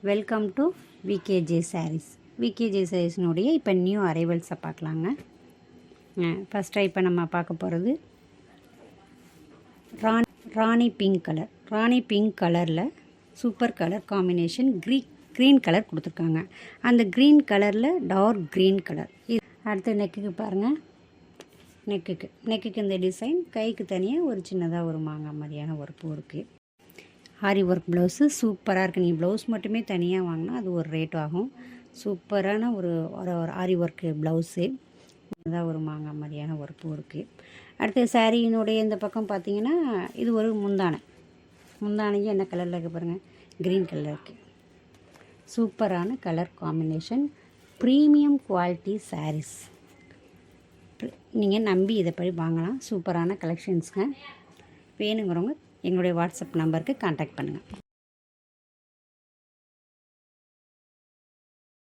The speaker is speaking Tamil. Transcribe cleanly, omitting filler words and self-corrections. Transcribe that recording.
Welcome to VKJ sarees. VKJ சாரீஸ்னுடைய இப்போ நியூ அரைவல்ஸை பார்க்கலாங்க. ஃபஸ்ட்டாக இப்போ நம்ம பார்க்க போகிறது ராணி பிங்க் கலர். ராணி பிங்க் கலரில் super colour combination green colour கொடுத்துருக்காங்க. அந்த க்ரீன் கலரில் டார்க் க்ரீன் கலர். இது அடுத்து நெக்குக்கு பாருங்கள். நெக்குக்கு இந்த டிசைன், கைக்கு தனியாக ஒரு சின்னதாக ஒரு மாங்காய் மாதிரியான ஒரு பூ இருக்குது. ஆரி ஒர்க் ப்ளவுஸு சூப்பராக இருக்குது. நீங்கள் ப்ளவுஸ் மட்டுமே தனியாக வாங்கினா அது ஒரு ரேட் ஆகும். சூப்பரான ஒரு ஆரி ஒர்க்கு ப்ளவுஸு. அதான் ஒரு மாங்காய் மாதிரியான ஒரு பூ இருக்குது. அடுத்து சாரியினுடைய இந்த பக்கம் பார்த்திங்கன்னா இது ஒரு முந்தானையும் என்ன கலரில் இருக்குது பாருங்கள், க்ரீன் கலர் இருக்குது. சூப்பரான colour combination, premium quality sarees. நீங்கள் நம்பி இதை படி வாங்கலாம். சூப்பரான கலெக்ஷன்ஸுங்க. வேணுங்கிறவங்க எங்களுடைய வாட்ஸ்அப் நம்பருக்கு கான்டாக்ட் பண்ணுங்கள்.